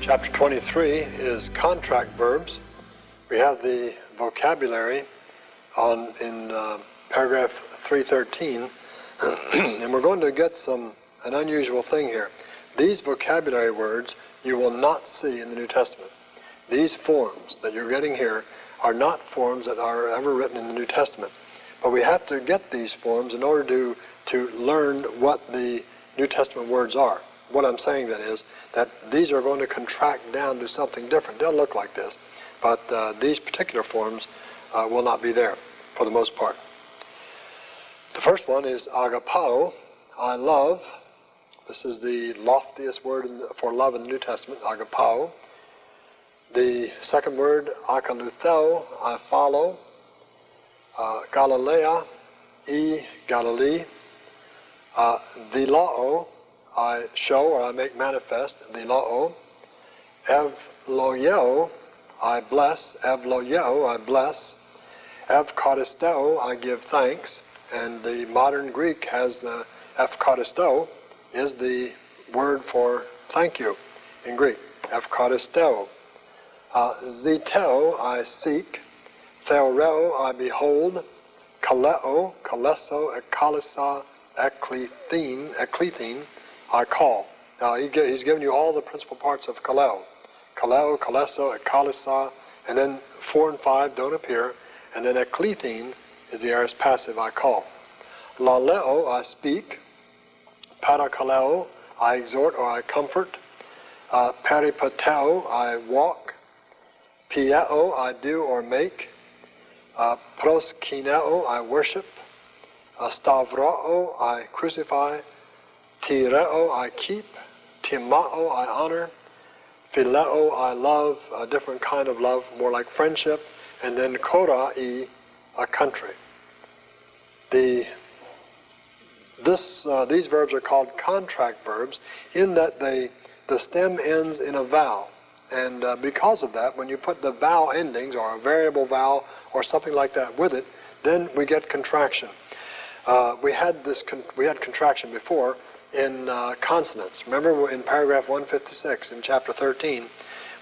Chapter 23 is contract verbs. We have the vocabulary in paragraph 313, and we're going to get an unusual thing here. These vocabulary words you will not see in the New Testament. These forms that you're getting here are not forms that are ever written in the New Testament. But we have to get these forms in order to learn what the New Testament words are. What I'm saying then is that these are going to contract down to something different. They'll look like this, but these particular forms will not be there for the most part. The first one is agapao, I love. This is the loftiest word for love in the New Testament, agapao. The second word, akalutheo, I follow. Galilea, Galilee. Dilao, I show or I make manifest, dilao. Evloyeo, I bless, evloyeo, I bless. Evkaristeo, I give thanks. And the modern Greek has the evkaristo is the word for thank you in Greek, evkaristeo. Zeteo, I seek. Theoreo, I behold. Kaleo, kaleso, ekalisa, eklethine, I call. Now he's given you all the principal parts of kaleo. Kaleo, kaleso, ekalisa, and then 4 and 5 don't appear, and then eklethine is the aorist passive, I call. Laleo, I speak. Parakaleo, I exhort or I comfort. Peripateo, I walk. Pieo, I do or make. Proskineo, I worship. Stavrao, I crucify. Tireo, I keep. Timao, I honor. Phileo, I love, a different kind of love, more like friendship. And then korai, a country. These verbs are called contract verbs in that the stem ends in a vowel. And because of that, when you put the vowel endings or a variable vowel or something like that with it, then we get contraction. We had contraction before in consonants. Remember in paragraph 156 in chapter 13,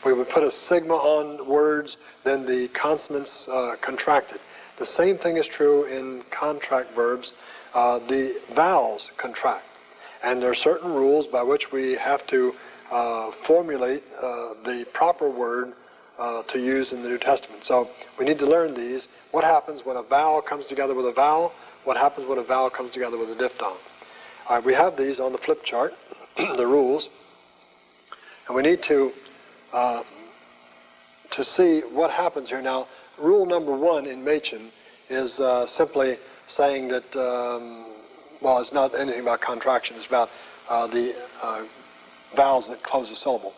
we would put a sigma on words, then the consonants contracted. The same thing is true in contract verbs. The vowels contract. And there are certain rules by which we have to formulate the proper word to use in the New Testament. So we need to learn these. What happens when a vowel comes together with a vowel? What happens when a vowel comes together with a diphthong? All right, we have these on the flip chart, the rules. And we need to see what happens here. Now, rule number 1 in Machen is simply saying that, well, it's not anything about contraction. It's about the vowels that close a syllable.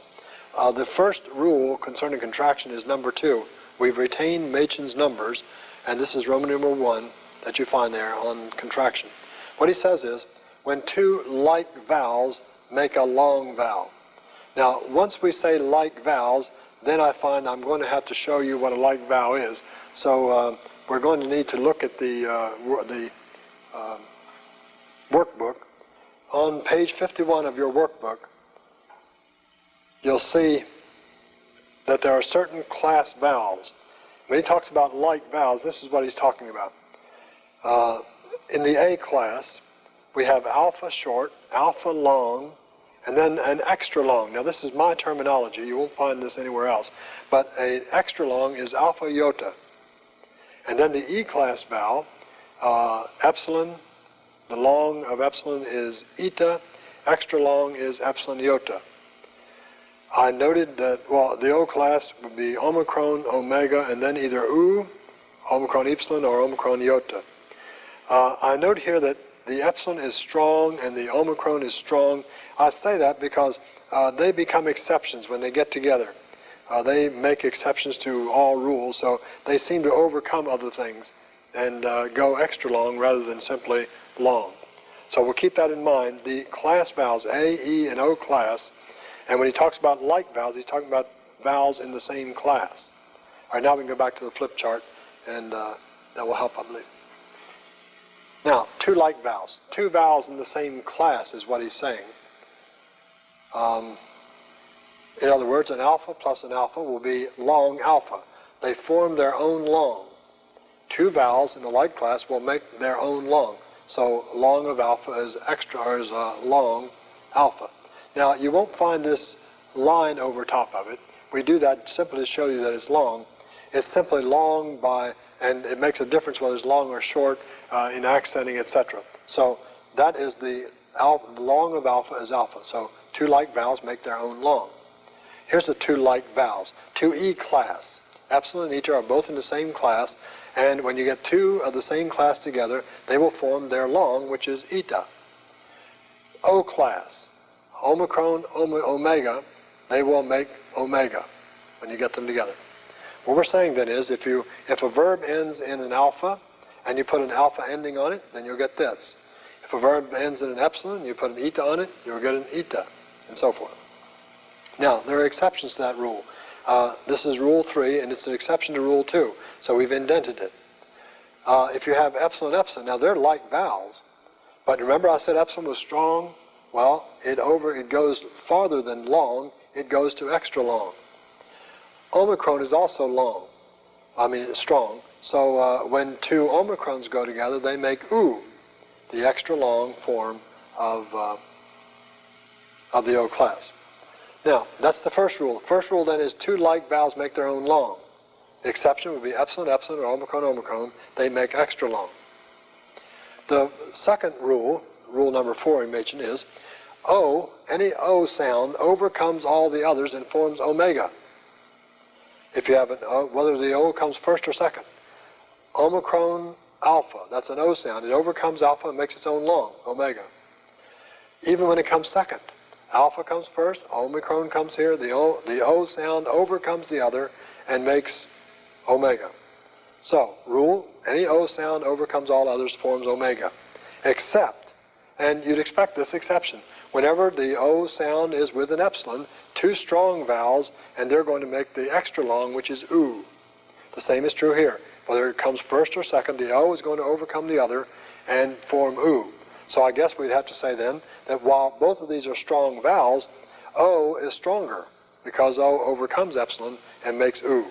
The first rule concerning contraction is number 2. We've retained Machen's numbers, and this is Roman numeral 1 that you find there on contraction. What he says is, when 2 like vowels make a long vowel. Now, once we say like vowels, then I find I'm going to have to show you what a like vowel is. So we're going to need to look at the workbook. On page 51 of your workbook, you'll see that there are certain class vowels. When he talks about like vowels, this is what he's talking about. In the A class, we have alpha short, alpha long, and then an extra long. Now this is my terminology, you won't find this anywhere else. But an extra long is alpha iota. And then the E class vowel, epsilon, the long of epsilon is eta, extra long is epsilon iota. I noted that, well, the O class would be omicron, omega, and then either U, omicron epsilon, or omicron iota. I note here that the epsilon is strong and the omicron is strong. I say that because they become exceptions when they get together. They make exceptions to all rules, so they seem to overcome other things and go extra long rather than simply long. So we'll keep that in mind. The class vowels, A, E, and O class, and when he talks about like vowels, he's talking about vowels in the same class. All right, now we can go back to the flip chart, and that will help, I believe. Now, 2 like vowels. 2 vowels in the same class is what he's saying. In other words, an alpha plus an alpha will be long alpha. They form their own long. Two vowels in the like class will make their own long. So long of alpha is extra, or is long alpha. Now, you won't find this line over top of it. We do that simply to show you that it's long. It's simply long by, and it makes a difference whether it's long or short in accenting, etc. So that is the long of alpha is alpha. So two like vowels make their own long. Here's the two like vowels. 2E class. Epsilon and eta are both in the same class, and when you get two of the same class together, they will form their long, which is eta. O class. Omicron, omega, they will make omega when you get them together. What we're saying then is if a verb ends in an alpha and you put an alpha ending on it, then you'll get this. If a verb ends in an epsilon, you put an eta on it, you'll get an eta, and so forth. Now, there are exceptions to that rule. This is rule 3, and it's an exception to rule 2, so we've indented it. If you have epsilon, epsilon, now they're like vowels, but remember I said epsilon was strong? Well, it goes farther than long, it goes to extra long. Omicron is also long. I mean, it's strong. So when two omicrons go together, they make oo, the extra long form of the O class. Now, that's the first rule. The first rule then is two like vowels make their own long. The exception would be epsilon, epsilon, or omicron, omicron. They make extra long. The second rule, rule number 4 we mentioned, is O, any O sound overcomes all the others and forms omega. If you have an O, whether the O comes first or second. Omicron alpha, that's an O sound. It overcomes alpha and makes its own long, omega. Even when it comes second. Alpha comes first, omicron comes here, the O sound overcomes the other and makes omega. So, rule, any O sound overcomes all others, forms omega. Except, and you'd expect this exception, whenever the O sound is with an epsilon, two strong vowels, and they're going to make the extra long, which is oo. The same is true here. Whether it comes first or second, the O is going to overcome the other and form oo. So I guess we'd have to say then that while both of these are strong vowels, O is stronger because O overcomes epsilon and makes oo.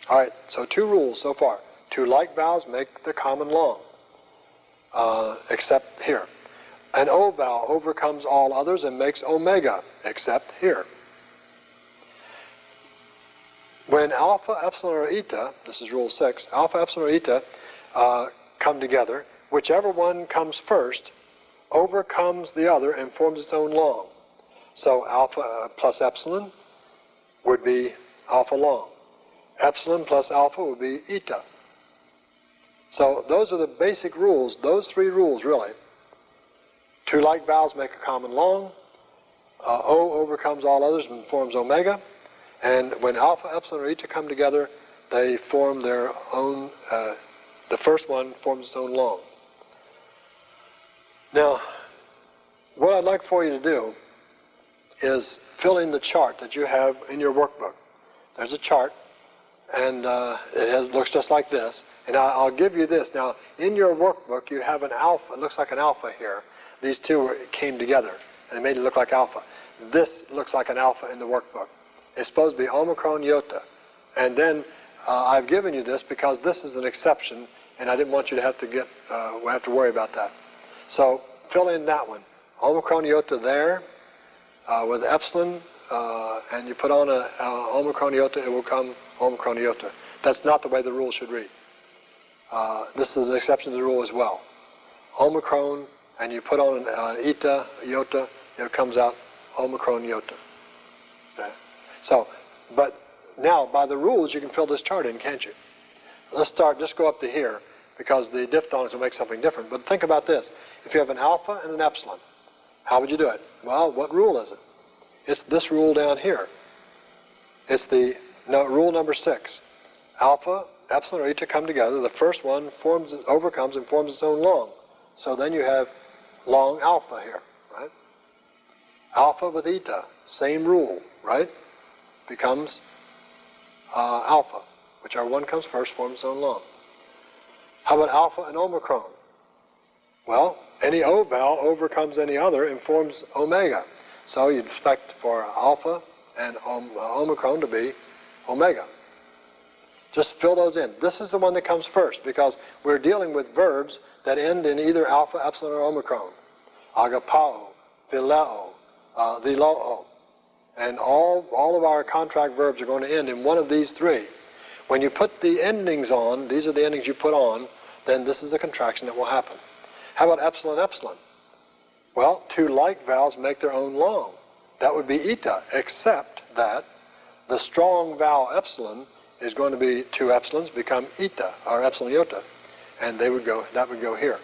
All right, so two rules so far. Two like vowels make the common long, except here. An O vowel overcomes all others and makes omega, except here. When alpha, epsilon, or eta, this is rule 6, alpha, epsilon, or eta come together, whichever one comes first overcomes the other and forms its own long. So alpha plus epsilon would be alpha long. Epsilon plus alpha would be eta. So those are the basic rules, those three rules really. Two like vowels make a common long. O overcomes all others and forms omega. And when alpha, epsilon, or eta come together, they form their own, the first one forms its own long. Now, what I'd like for you to do is fill in the chart that you have in your workbook. There's a chart, and it looks just like this. And I'll give you this. Now, in your workbook, you have an alpha. It looks like an alpha here. These two came together, and it made it look like alpha. This looks like an alpha in the workbook. It's supposed to be omicron iota. And then I've given you this because this is an exception, and I didn't want you to have to worry about that. So fill in that one. Omicron iota there with epsilon, and you put on a omicron iota, it will come omicron iota. That's not the way the rule should read. This is an exception to the rule as well. Omicron, and you put on an eta iota, it comes out omicron iota. Okay. So, but now by the rules you can fill this chart in, can't you? Let's start, just go up to here, because the diphthongs will make something different. But think about this. If you have an alpha and an epsilon, how would you do it? Well, what rule is it? It's this rule down here. It's rule number 6. Alpha, epsilon, or eta come together. The first one overcomes and forms its own long. So then you have long alpha here, right? Alpha with eta, same rule, right? Becomes alpha, whichever one comes first forms its own long. How about alpha and omicron? Well, any O vowel overcomes any other and forms omega. So you'd expect for alpha and omicron to be omega. Just fill those in. This is the one that comes first because we're dealing with verbs that end in either alpha, epsilon, or omicron. Agapao, phileo, thiloo. And all of our contract verbs are going to end in one of these three. When you put the endings on, these are the endings you put on, then this is the contraction that will happen. How about epsilon, epsilon? Well, two like vowels make their own long. That would be eta, except that the strong vowel epsilon is going to be two epsilons become eta, or epsilon iota, and that would go here.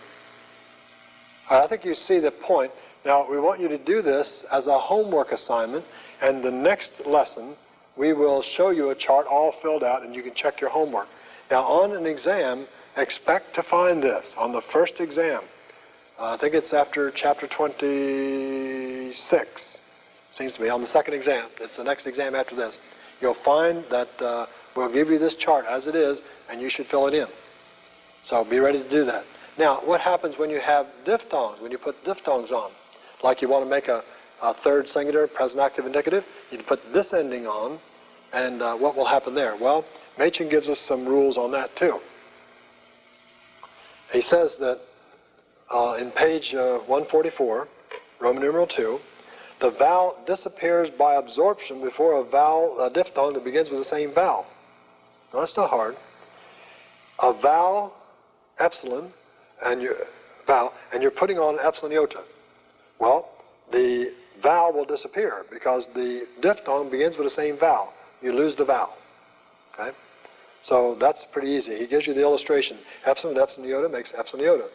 All right, I think you see the point. Now, we want you to do this as a homework assignment, and the next lesson, we will show you a chart all filled out, and you can check your homework. Now, on an exam, expect to find this. On the first exam, I think it's after chapter 26, seems to be, on the second exam. It's the next exam after this. You'll find that we'll give you this chart as it is, and you should fill it in. So be ready to do that. Now, what happens when you have diphthongs, when you put diphthongs on? Like you want to make a third singular, present active indicative, you put this ending on, and what will happen there? Well, Machen gives us some rules on that too. He says that in page 144, Roman numeral 2, the vowel disappears by absorption before a diphthong that begins with the same vowel. Now, that's not hard. A vowel, epsilon, and you're putting on epsilon iota. Well, the vowel will disappear because the diphthong begins with the same vowel. You lose the vowel. Okay? So that's pretty easy. He gives you the illustration. Epsilon, epsilon iota makes epsilon iota.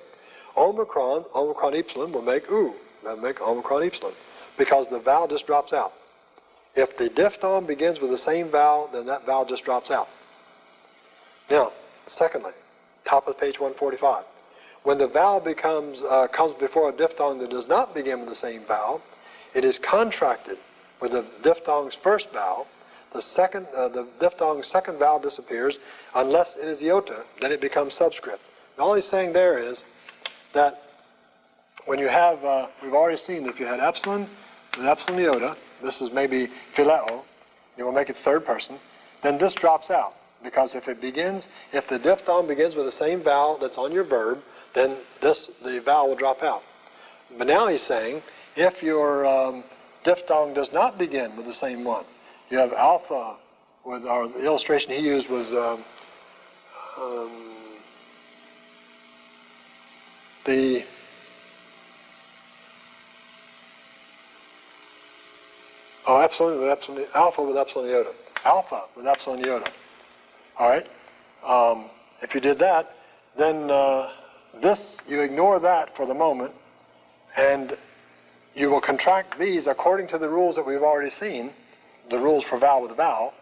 Omicron, omicron epsilon will make oo. That'll make omicron epsilon because the vowel just drops out. If the diphthong begins with the same vowel, then that vowel just drops out. Now, secondly, top of page 145. When the vowel comes before a diphthong that does not begin with the same vowel, it is contracted with the diphthong's first vowel. The diphthong's second vowel disappears unless it is iota, then it becomes subscript. And all he's saying there is that when you have, we've already seen that if you had epsilon and epsilon iota, this is maybe phileo, you will make it third person, then this drops out. Because if the diphthong begins with the same vowel that's on your verb, then the vowel will drop out. But now he's saying, if your diphthong does not begin with the same one, you have alpha, the illustration he used was epsilon with epsilon, alpha with epsilon iota. Alpha with epsilon iota. All right? If you did that, then you ignore that for the moment, and you will contract these according to the rules that we've already seen, the rules for vowel with vowel.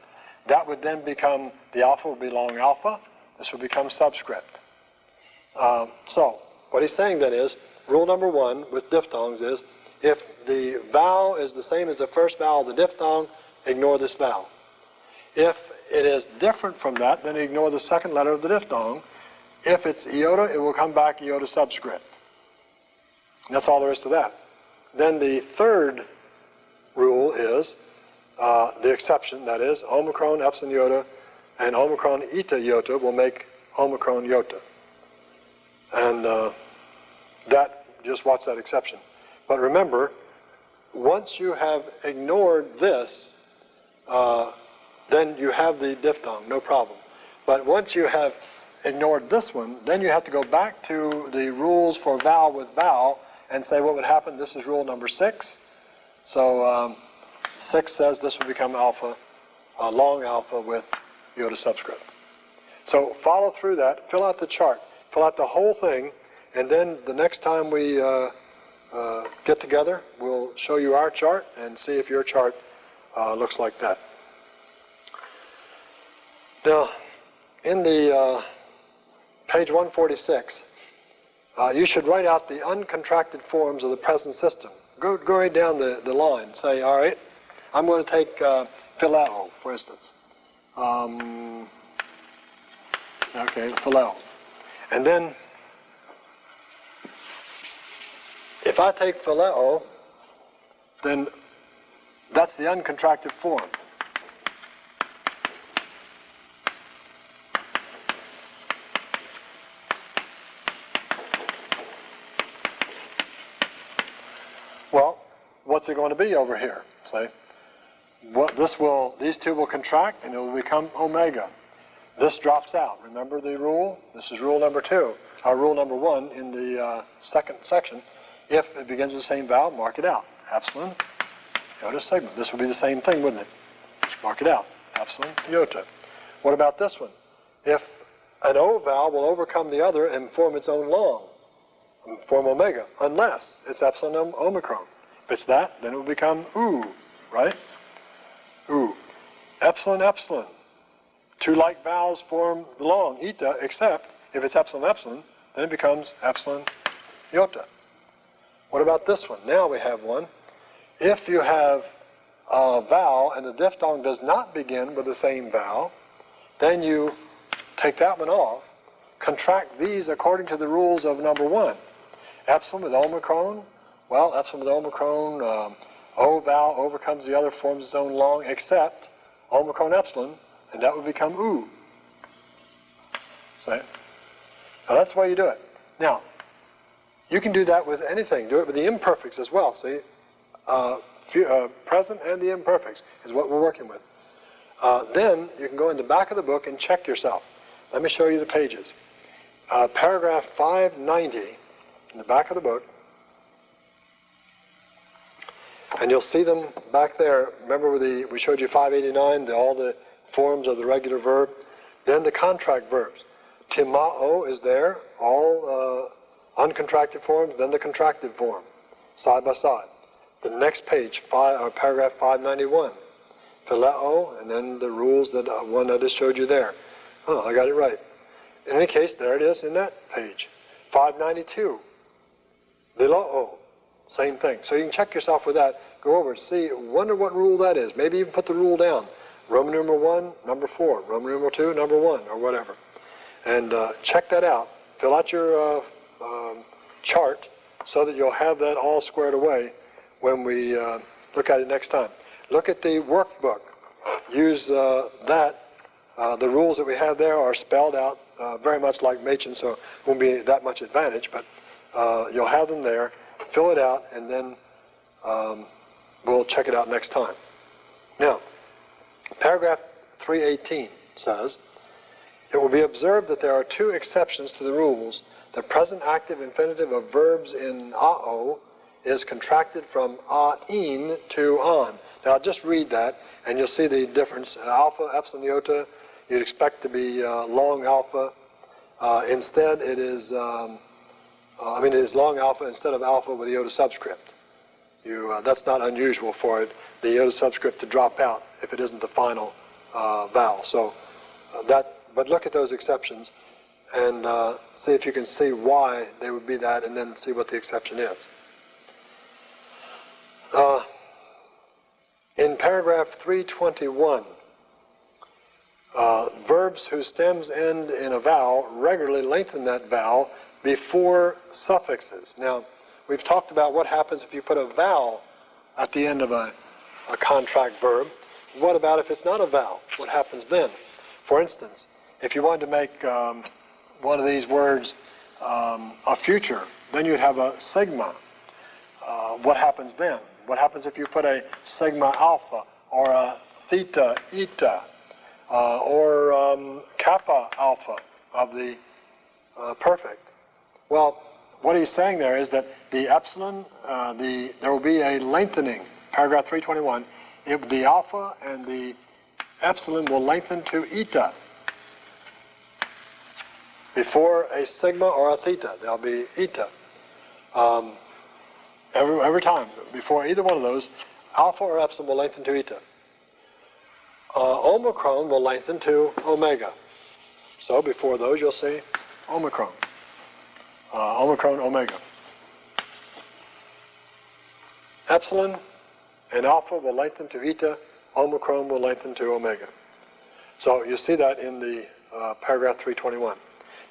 That would then become, the alpha would be long alpha, this would become subscript. So, what he's saying then is, rule number one with diphthongs is, if the vowel is the same as the first vowel of the diphthong, ignore this vowel. If it is different from that, then ignore the second letter of the diphthong. If it's iota, it will come back iota subscript. And that's all there is to that. Then the third rule is the exception, that is, omicron epsilon iota and omicron eta iota will make omicron iota. And just watch that exception. But remember, once you have ignored this, then you have the diphthong, no problem. But once you have ignored this one, then you have to go back to the rules for vowel with vowel and say what would happen. This is rule number 6. So 6 says this will become alpha, long alpha with iota subscript. So follow through that, fill out the chart, fill out the whole thing, and then the next time we get together, we'll show you our chart and see if your chart looks like that. Now, in the page 146, you should write out the uncontracted forms of the present system. Go right down the line. Say, all right, I'm going to take phileo, for instance. Okay, phileo. And then, if I take phileo, then That's the uncontracted form. Well, what's it going to be over here? Say, these two will contract and it will become omega. This drops out. Remember the rule? This is rule number 2, or rule number 1 in the second section. If it begins with the same vowel, mark it out. Epsilon, iota, sigma. This would be the same thing, wouldn't it? Mark it out. Epsilon, iota. What about this one? If an O vowel will overcome the other and form its own long, form omega, unless it's epsilon omicron. If it's that, then it will become oo, right? Oo. Epsilon, epsilon. Two like vowels form the long, eta, except if it's epsilon, epsilon, then it becomes epsilon, iota. What about this one? Now we have one. If you have a vowel and the diphthong does not begin with the same vowel, then you take that one off, contract these according to the rules of number 1. Epsilon with omicron, well, epsilon with omicron, O vowel overcomes the other, forms its own long, except omicron epsilon, and that would become oo. See? Now that's the way you do it. Now, you can do that with anything. Do it with the imperfects as well. See? Present and the imperfects is what we're working with. Then you can go in the back of the book and check yourself. Let me show you the pages. Paragraph 590 in the back of the book. And you'll see them back there. Remember we showed you 589, all the forms of the regular verb. Then the contract verbs. Timao is there, all uncontracted forms, then the contracted form, side by side. The next page, paragraph 591. Phileo, and then the rules that one I just showed you there. Oh, I got it right. In any case, there it is in that page. 592. Liloo. Same thing. So you can check yourself with that. Go over and see, wonder what rule that is. Maybe even put the rule down. Roman numeral 1, number 4. Roman numeral 2, number 1, or whatever. And check that out. Fill out your chart so that you'll have that all squared away when we look at it next time. Look at the workbook. Use that. The rules that we have there are spelled out very much like Machen, so it won't be that much advantage, but you'll have them there. Fill it out, and then we'll check it out next time. Now, paragraph 318 says, it will be observed that there are 2 exceptions to the rules. The present active infinitive of verbs in ao is contracted from a-in to on. Now, just read that, and you'll see the difference. Alpha, epsilon, iota, you'd expect to be long alpha. Instead, it is... it is long alpha instead of alpha with iota subscript. That's not unusual for it, the iota subscript to drop out if it isn't the final vowel. So but look at those exceptions and see if you can see why they would be that, and then see what the exception is. In paragraph 321, verbs whose stems end in a vowel regularly lengthen that vowel before suffixes. Now, we've talked about what happens if you put a vowel at the end of a contract verb. What about if it's not a vowel? What happens then? For instance, if you wanted to make one of these words a future, then you'd have a sigma. What happens then? What happens if you put a sigma alpha, or a theta eta, or kappa alpha of the perfect? Well, what he's saying there is that the epsilon, there will be a lengthening. Paragraph 321, the alpha and the epsilon will lengthen to eta. Before a sigma or a theta, there'll be eta. Every time, before either one of those, alpha or epsilon will lengthen to eta. Omicron will lengthen to omega. So before those, you'll see omicron. Omicron, omega. Epsilon and alpha will lengthen to eta. Omicron will lengthen to omega. So you see that in the paragraph 321.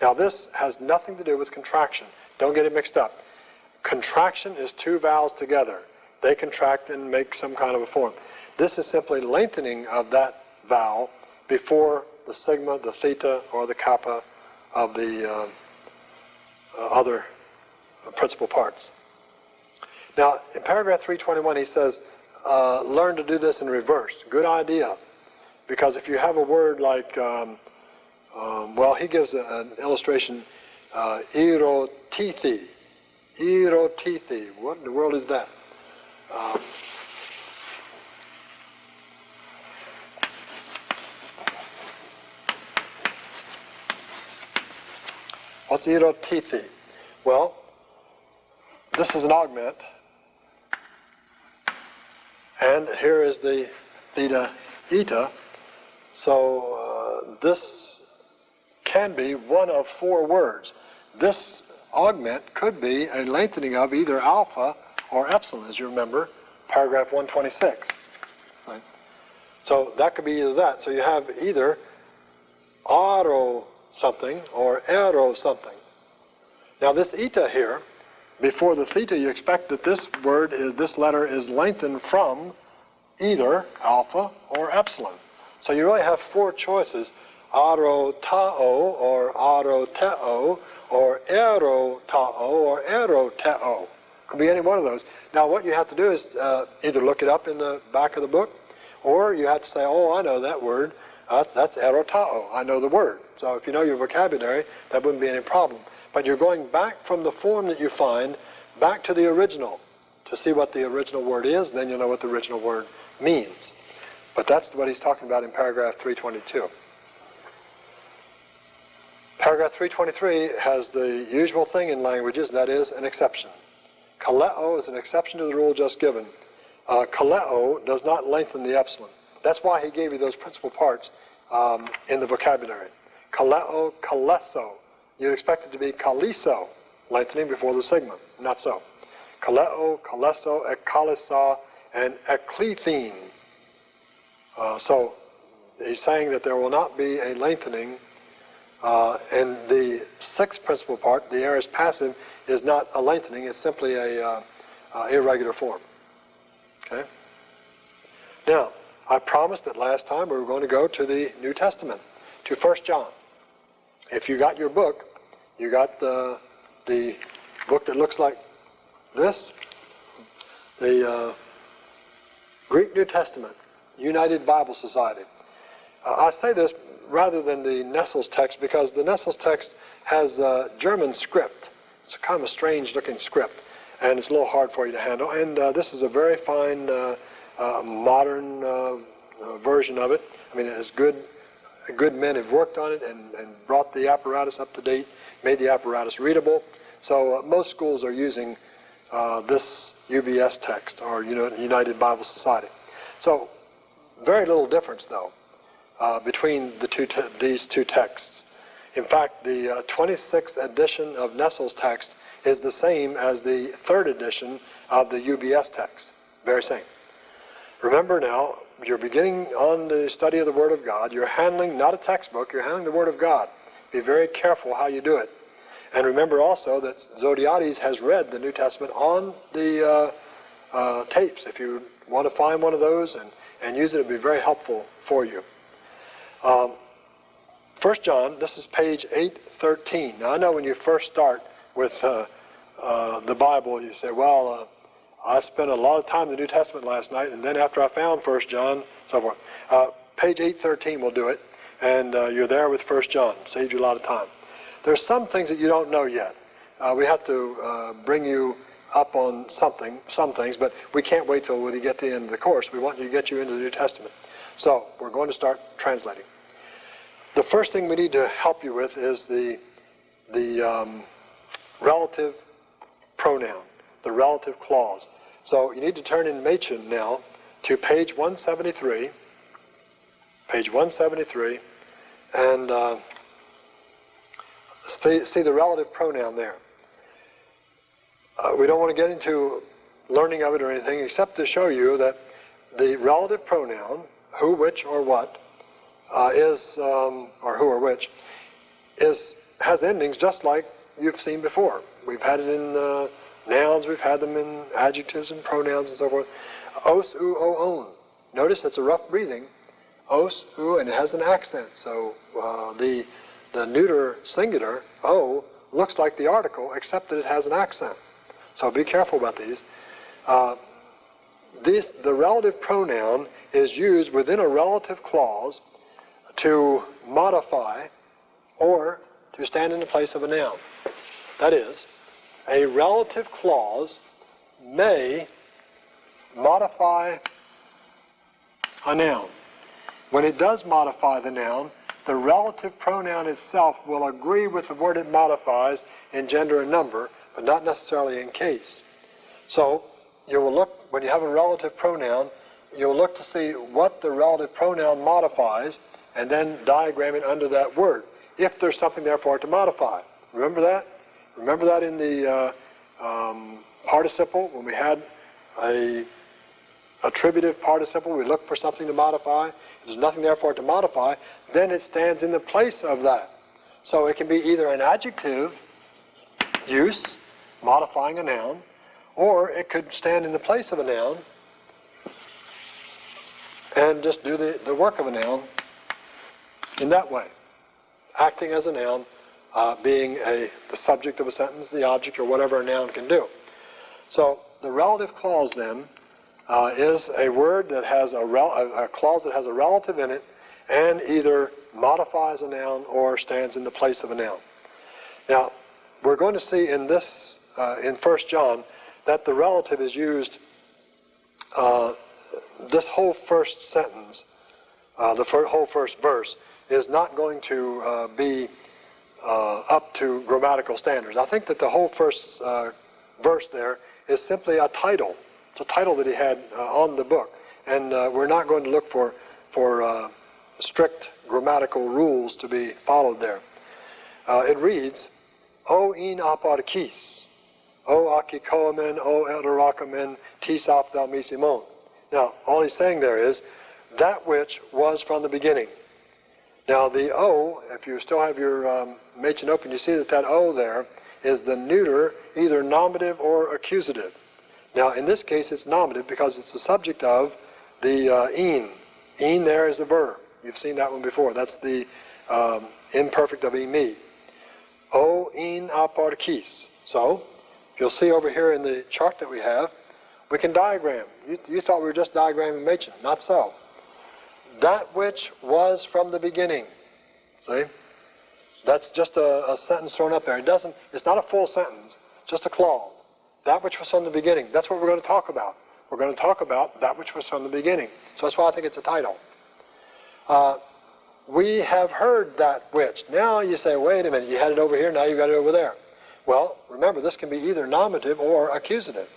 Now this has nothing to do with contraction. Don't get it mixed up. Contraction is 2 vowels together. they contract and make some kind of a form. This is simply lengthening of that vowel before the sigma, the theta, or the kappa of the other principal parts. Now, in paragraph 321, he says, learn to do this in reverse. Good idea. Because if you have a word like, well, he gives an illustration, erotithi. Erotithi. What in the world is that? What's erotithi? Well, this is an augment. And here is the theta eta. So this can be one of four words. This augment could be a lengthening of either alpha or epsilon, as you remember, paragraph 126. Right? So that could be either that. So you have either aro something or ero something. Now this eta here, before the theta, you expect that this word, this letter is lengthened from either alpha or epsilon. So you really have four choices: aro tao or aro teo or ero tao or ero teo. Could be any one of those. Now what you have to do is either look it up in the back of the book, or you have to say, oh, I know that word. That's ero tao. I know the word. So if you know your vocabulary, that wouldn't be any problem. But you're going back from the form that you find back to the original to see what the original word is, and then you'll know what the original word means. But that's what he's talking about in paragraph 322. Paragraph 323 has the usual thing in languages, that is an exception. Kaleo is an exception to the rule just given. Kaleo does not lengthen the epsilon. That's why he gave you those principal parts in the vocabulary. Kaleo, kaleso. You'd expect it to be kaliso, lengthening before the sigma. Not so. Kaleo, kaleso, ekalisa, and eklethine. So he's saying that there will not be a lengthening, and the sixth principal part, the aorist passive, is not a lengthening, it's simply a irregular form. Okay? Now, I promised that last time we were going to go to the New Testament, to 1 John. If you got your book, you got the book that looks like this, the Greek New Testament, United Bible Society. I say this rather than the Nestle's text because the Nestle's text has German script. It's kind of a strange looking script, and it's a little hard for you to handle. And this is a very fine modern version of it. I mean, it's good men have worked on it and brought the apparatus up to date, made the apparatus readable. So most schools are using this UBS text, or United Bible Society. So very little difference, though, between these two texts. In fact, the 26th edition of Nestle's text is the same as the 3rd edition of the UBS text. Very same. Remember now, you're beginning on the study of the Word of God. You're handling not a textbook, you're handling the Word of God. Be very careful how you do it. And remember also that Zodhiates has read the New Testament on the tapes. If you want to find one of those and use it, it'll be very helpful for you. 1 John, this is page 813. Now I know when you first start with the Bible, you say, well, I spent a lot of time in the New Testament last night, and then after I found 1 John, so forth. Page 813 will do it, and you're there with 1 John. Saved you a lot of time. There's some things that you don't know yet. We have to bring you up on some things, but we can't wait till we get to the end of the course. We want to get you into the New Testament. So we're going to start translating. The first thing we need to help you with is the relative pronoun, the relative clause. So you need to turn in Machen now to page 173. Page 173, and see the relative pronoun there. We don't want to get into learning of it or anything except to show you that the relative pronoun, who, which, or what, is, or who or which, has endings just like you've seen before. We've had it in nouns, we've had them in adjectives and pronouns and so forth. Os, u, o, on. Notice it's a rough breathing. Os, u, and it has an accent. So the neuter singular, o, looks like the article, except that it has an accent. So be careful about these. The relative pronoun is used within a relative clause to modify or to stand in the place of a noun. That is, a relative clause may modify a noun. When it does modify the noun, the relative pronoun itself will agree with the word it modifies in gender and number, but not necessarily in case. So you will look, when you have a relative pronoun, you'll look to see what the relative pronoun modifies and then diagram it under that word, if there's something there for it to modify. Remember that? Remember that in the participle, when we had a attributive participle, we look for something to modify. If there's nothing there for it to modify, then it stands in the place of that. So it can be either an adjective use, modifying a noun, or it could stand in the place of a noun and just do the work of a noun in that way, acting as a noun, being the subject of a sentence, the object, or whatever a noun can do. So the relative clause then is a word that has a clause that has a relative in it and either modifies a noun or stands in the place of a noun. Now, we're going to see in this, in 1 John, that the relative is used, this whole first sentence, whole first verse, is not going to be up to grammatical standards. I think that the whole first verse there is simply a title. It's a title that he had on the book. And we're not going to look for strict grammatical rules to be followed there. It reads, O in aparkis, O akikoamen, O elderakamen, tis ophthalmisimon. Now, all he's saying there is, that which was from the beginning. Now, the O, if you still have your Machen open, you see that that O there is the neuter, either nominative or accusative. Now, in this case, it's nominative because it's the subject of the in. In there is the verb. You've seen that one before. That's the imperfect of imi. O in aparkis. So, you'll see over here in the chart that we have, we can diagram. You thought we were just diagramming Machen. Not so. That which was from the beginning. See? That's just a sentence thrown up there. It's not a full sentence, just a clause. That which was from the beginning. That's what we're going to talk about. We're going to talk about that which was from the beginning. So that's why I think it's a title. We have heard that which. Now you say, wait a minute, you had it over here, now you got it over there. Well, remember, this can be either nominative or accusative.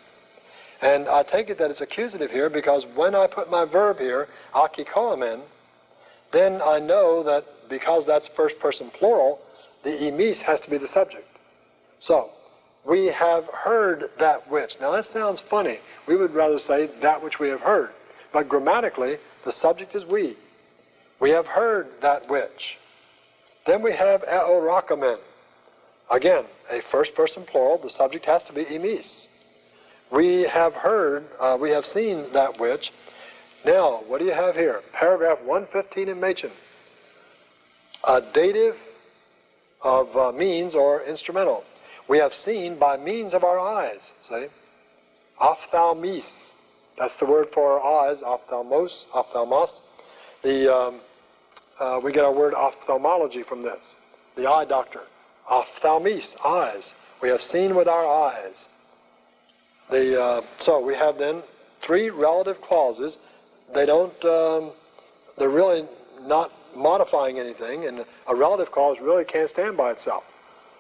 And I take it that it's accusative here because when I put my verb here, akikoamen, then I know that because that's first person plural, the emis has to be the subject. So, we have heard that which. Now that sounds funny. We would rather say that which we have heard. But grammatically, the subject is we. We have heard that which. Then we have eorakamen. Again, a first person plural, the subject has to be emis. We have heard, we have seen that which. Now, what do you have here? Paragraph 115 in Machen. A dative of means or instrumental. We have seen by means of our eyes, see? Ophthalmis. That's the word for our eyes, ophthalmos, ophthalmos. We get our word ophthalmology from this. The eye doctor. Ophthalmis, eyes. We have seen with our eyes. So we have then three relative clauses. They don't, they're really not modifying anything, and a relative clause really can't stand by itself.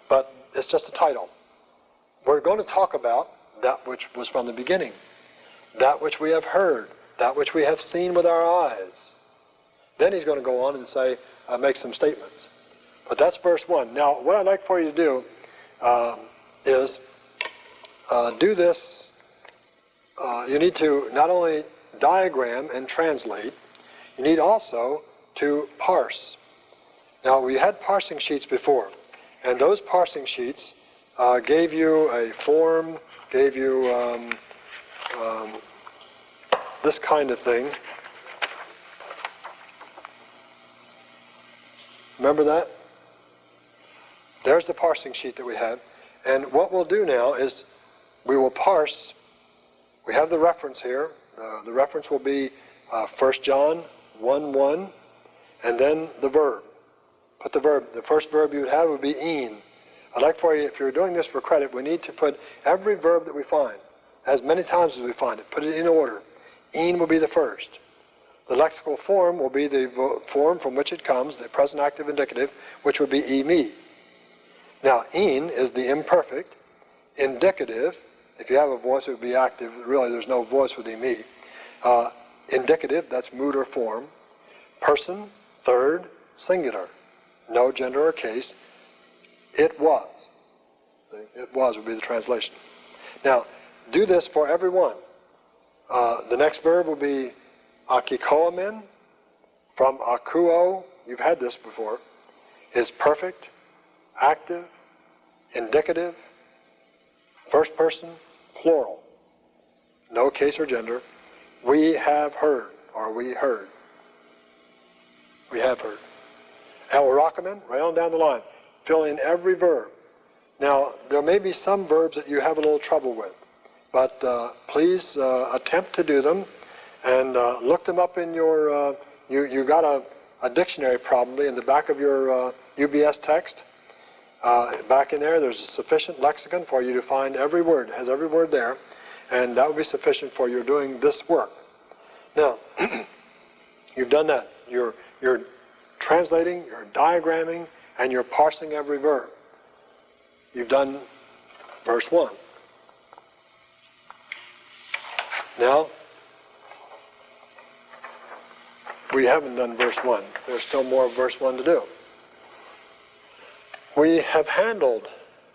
But it's just a title. We're going to talk about that which was from the beginning, that which we have heard, that which we have seen with our eyes. Then he's going to go on and say, make some statements. But that's verse 1. Now, what I'd like for you to do is do this. You need to not only diagram and translate, you need also to parse. Now, we had parsing sheets before, and those parsing sheets gave you a form, gave you this kind of thing. Remember that? There's the parsing sheet that we had. And what we'll do now is we will parse. We have the reference here. The reference will be 1 John 1:1, and then the verb. Put the verb. The first verb you would have would be een. I'd like for you, if you're doing this for credit, we need to put every verb that we find, as many times as we find it, put it in order. Een will be the first. The lexical form will be the form from which it comes, the present active indicative, which would be me. Now, een is the imperfect. Indicative, if you have a voice, it would be active. Really, there's no voice with me. Indicative, that's mood or form. Person, third, singular. No gender or case. It was. It was would be the translation. Now, do this for everyone. The next verb will be akikoamen, from akuo. You've had this before. Is perfect, active, indicative, first person, plural. No case or gender. We have heard, or we heard. We have heard. Elrakamen, right on down the line. Fill in every verb. Now, there may be some verbs that you have a little trouble with, but please attempt to do them, and look them up in your, you got a dictionary probably in the back of your UBS text. Back in there, there's a sufficient lexicon for you to find every word. It has every word there, and that will be sufficient for you doing this work. Now, you've done that. You're translating, you're diagramming, and you're parsing every verb. You've done verse 1. Now, we haven't done verse 1. There's still more of verse 1 to do. We have handled,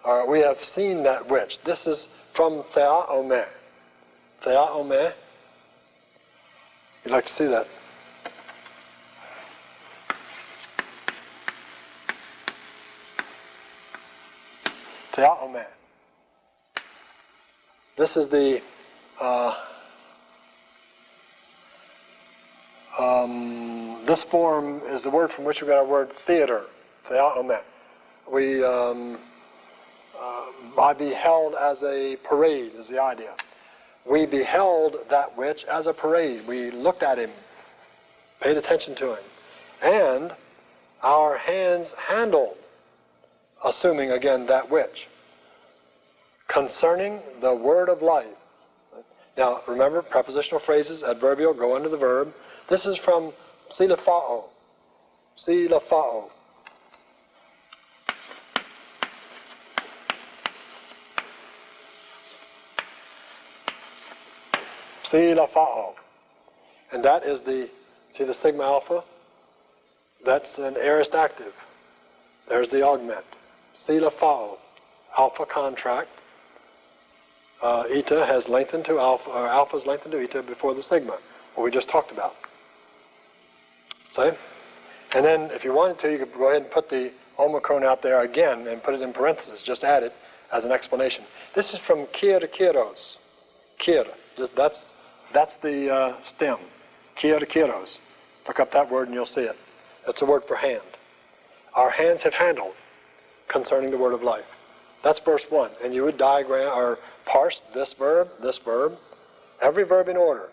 or we have seen that which. This is from theaomē. Theaomē. You'd like to see that? Theaomē. This is the this form is the word from which we got our word theater. Theaomē. I beheld as a parade is the idea. We beheld that which as a parade. We looked at him, paid attention to him, and our hands handled, assuming again that which, concerning the word of life. Now remember, prepositional phrases, adverbial, go under the verb. This is from silafao. Silafao. Silafao. And that is the, see the sigma alpha? That's an aorist active. There's the augment. Silafao. Alpha contract. Eta has lengthened to alpha, or alpha is lengthened to eta before the sigma, what we just talked about. See? And then if you wanted to, you could go ahead and put the omicron out there again and put it in parentheses, just add it as an explanation. This is from kiros. Kir, that's the stem. Kiros. Look up that word and you'll see it. That's a word for hand. Our hands have handled concerning the word of life. That's verse 1. And you would diagram or parse this verb, every verb in order.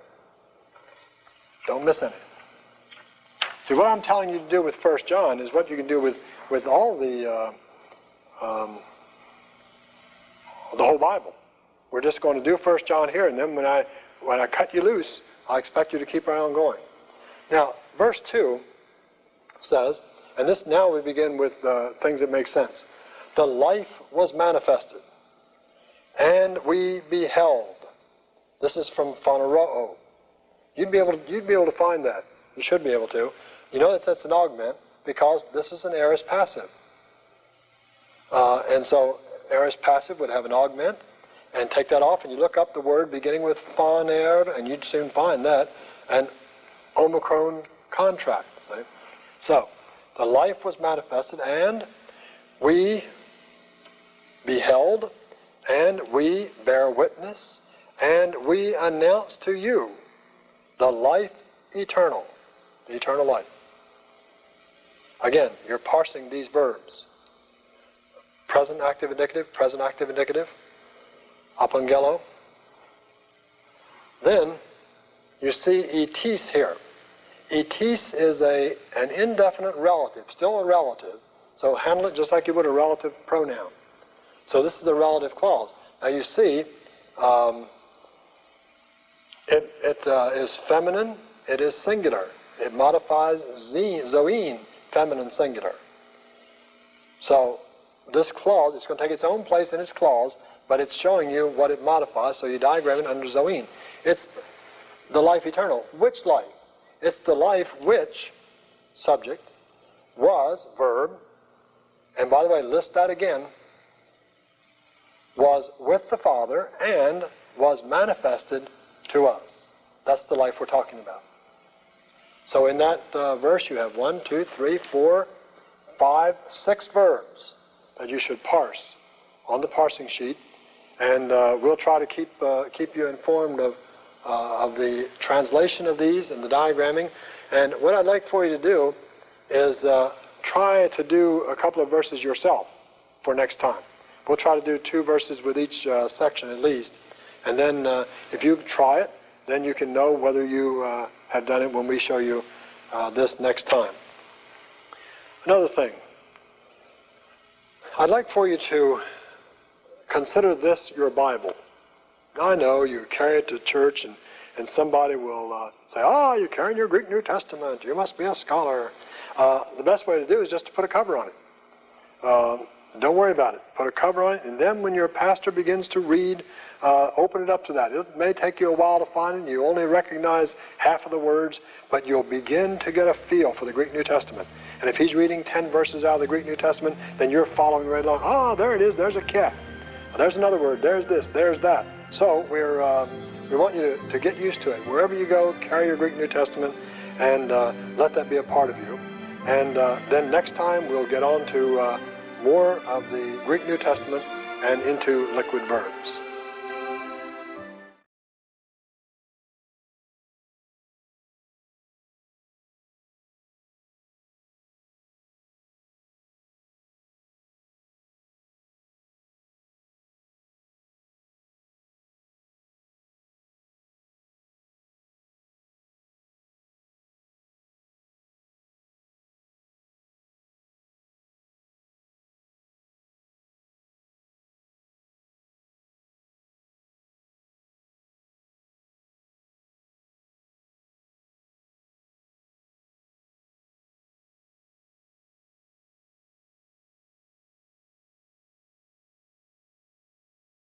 Don't miss any. See, what I'm telling you to do with 1 John is what you can do with all the whole Bible. We're just going to do 1 John here, and then when I cut you loose, I expect you to keep right on going. Now, verse 2 says, and this now we begin with things that make sense. The life was manifested, and we beheld. This is from phaneroo. You'd be able to find that. You should be able to. You know that that's an augment because this is an aorist passive. And so aorist passive would have an augment, and take that off, and you look up the word beginning with phaner, and you'd soon find that, and omicron contract. See? So, the life was manifested, and we beheld, and we bear witness, and we announce to you the life eternal, the eternal life. Again, you're parsing these verbs. Present active indicative, apangelo. Then you see etis here. Etis is an indefinite relative, still a relative. So handle it just like you would a relative pronoun. So this is a relative clause. Now you see, it is feminine, it is singular. It modifies zoin, feminine singular. So this clause, it's going to take its own place in its clause, but it's showing you what it modifies, so you diagram it under zoin. It's the life eternal. Which life? It's the life which, subject, was, verb, and by the way, list that again, was with the Father and was manifested to us. That's the life we're talking about. So in that verse you have 1, 2, 3, 4, 5, 6 verbs that you should parse on the parsing sheet, and we'll try to keep you informed of the translation of these and the diagramming. And what I'd like for you to do is try to do a couple of verses yourself for next time. We'll try to do 2 verses with each section at least, and then if you try it, then you can know whether you have done it when we show you this next time. Another thing, I'd like for you to consider this your Bible. I know you carry it to church and somebody will say, "Oh, you're carrying your Greek New Testament, you must be a scholar." The best way to do is just to put a cover on it. Don't worry about it. Put a cover on it, and then when your pastor begins to read, open it up to that. It may take you a while to find it, and you only recognize half of the words, but you'll begin to get a feel for the Greek New Testament. And if he's reading 10 verses out of the Greek New Testament, then you're following right along. "Oh, there it is, there's a ket. There's another word, there's this, there's that." So we want you to get used to it. Wherever you go, carry your Greek New Testament, and let that be a part of you. And then next time we'll get on to more of the Greek New Testament and into liquid verbs.